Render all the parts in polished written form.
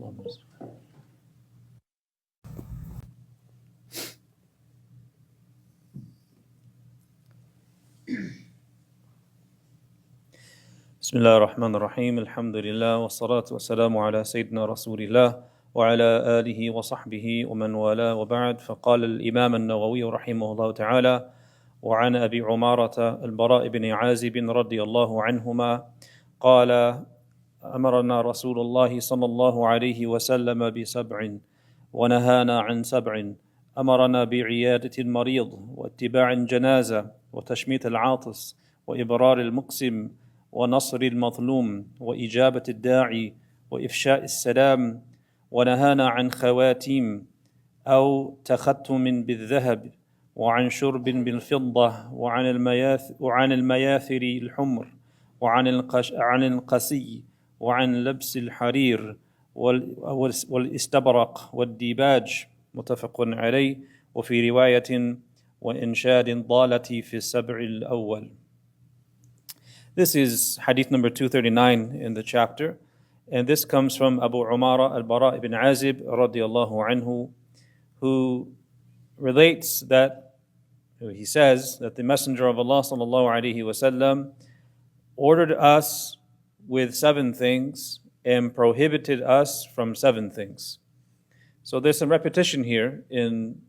بسم الله الرحمن الرحيم الحمد لله والصلاة والسلام على سيدنا رسول الله وعلى آله وصحبه ومن والاه وبعد. فقال الإمام النووي رحمه الله تعالى: وعن أبي عمارة البراء بن عازب رضي الله عنهما قال: أمرنا رسول الله صلى الله عليه وسلم بسبع ونهانا عن سبع. أمرنا بعيادة المريض واتباع الجنازة وتشميت العاطس وإبرار المقسم ونصر المظلوم وإجابة الداعي وإفشاء السلام. ونهانا عن خواتيم أو تختم بالذهب وعن شرب بالفضة وعن المياثر الحمر وعن القسي وعن لبس الحرير والاستبرق والديباج. متفق عليه. وفي رواية: وإنشاد الضالة في السبع الأول. This is hadith number 239 in the chapter, and this comes from Abu Umara al-Bara ibn Azib radiyallahu anhu, who relates that, he says that the Messenger of Allah sallallahu alaihi wasallam ordered us with 7 things and prohibited us from 7 things. So there's some repetition here in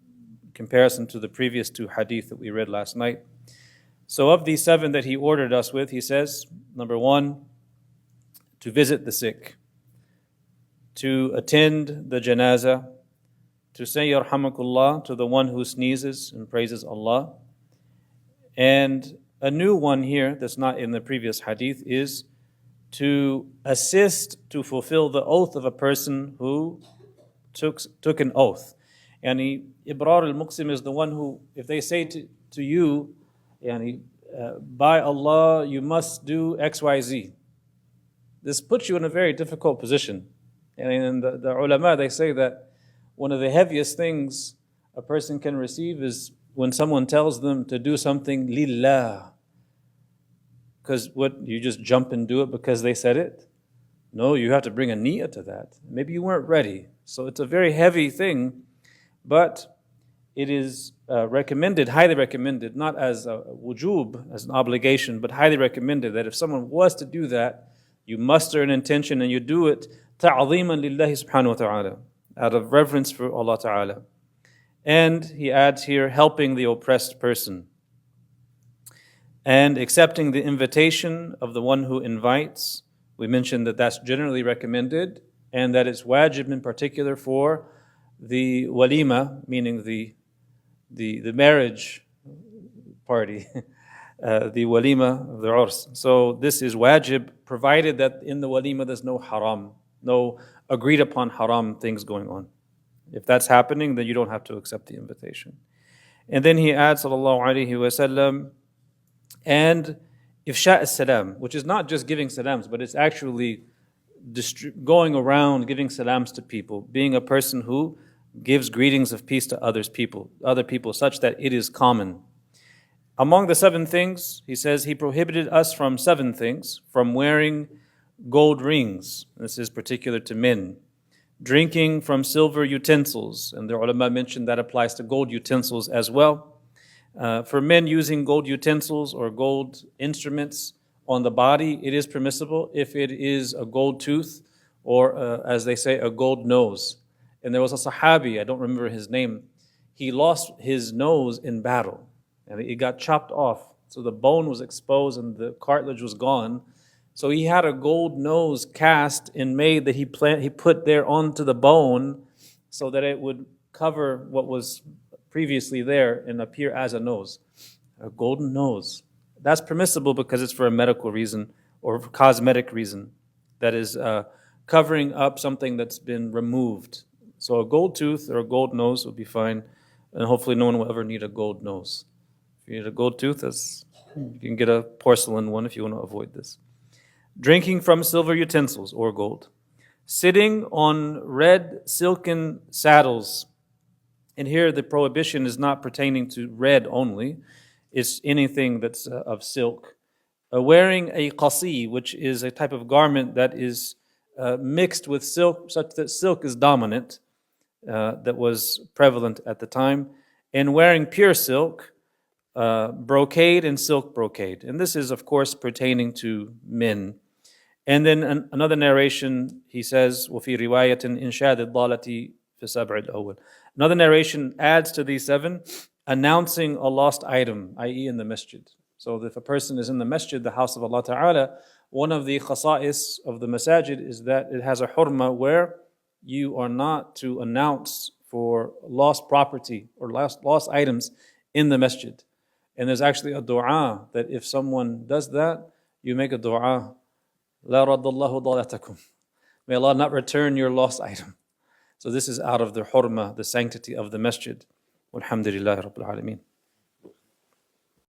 comparison to the previous 2 hadith that we read last night. So of these 7 that he ordered us with, he says, number 1, to visit the sick, to attend the janazah, to say yarhamakullah to the one who sneezes and praises Allah. And a new one here that's not in the previous hadith is to assist to fulfill the oath of a person who took an oath. And Ibrar al-Muqsim is the one who, if they say to you, by Allah, you must do XYZ. This puts you in a very difficult position. And the ulama, they say that one of the heaviest things a person can receive is when someone tells them to do something lillah. Because what, you just jump and do it because they said it? No, you have to bring a niyyah to that. Maybe you weren't ready. So it's a very heavy thing, but it is recommended, highly recommended, not as a wujub, as an obligation, but highly recommended that if someone was to do that, you muster an intention and you do it ta'zeeman lillahi subhanahu wa ta'ala, out of reverence for Allah ta'ala. And he adds here, helping the oppressed person and accepting the invitation of the one who invites. We mentioned that that's generally recommended and that it's wajib in particular for the walima, meaning the marriage party, the walima of the urs. So this is wajib, provided that in the walima there's no haram, no agreed upon haram things going on. If that's happening, then you don't have to accept the invitation. And then he adds, sallallahu alaihi wasallam, and ifsha as-salam, which is not just giving salams, but it's actually going around giving salams to people, being a person who gives greetings of peace to other people, such that it is common. Among the 7 things, he says, he prohibited us from 7 things, from wearing gold rings. This is particular to men. Drinking from silver utensils, and the ulama mentioned that applies to gold utensils as well. For men using gold utensils or gold instruments on the body, it is permissible if it is a gold tooth or, as they say, a gold nose. And there was a sahabi, I don't remember his name, he lost his nose in battle. And it got chopped off, so the bone was exposed and the cartilage was gone. So he had a gold nose cast and made that he put there onto the bone so that it would cover what was previously there and appear as a nose. A golden nose. That's permissible because it's for a medical reason or cosmetic reason. That is covering up something that's been removed. So a gold tooth or a gold nose would be fine, and hopefully no one will ever need a gold nose. If you need a gold tooth, you can get a porcelain one if you want to avoid this. Drinking from silver utensils or gold. Sitting on red silken saddles. And here the prohibition is not pertaining to red only. It's anything that's of silk. Wearing a qasi, which is a type of garment that is mixed with silk, such that silk is dominant, that was prevalent at the time, and wearing pure silk, brocade and silk brocade. And this is, of course, pertaining to men. And then another narration, he says, وَفِي رِوَايَةٍ إِنْشَادِ الضَّالَةِ فِي سَبْعِ الْأَوَّلِ. Another narration adds to these 7, announcing a lost item, i.e. in the masjid. So if a person is in the masjid, the house of Allah Ta'ala, one of the khasa'is of the masajid is that it has a hurma where you are not to announce for lost property or lost items in the masjid. And there's actually a dua that if someone does that, you make a dua, La raddallahu dalatakum. May Allah not return your lost item. So this is out of the hurma, the sanctity of the masjid. Walhamdulillahi Rabbil Alameen.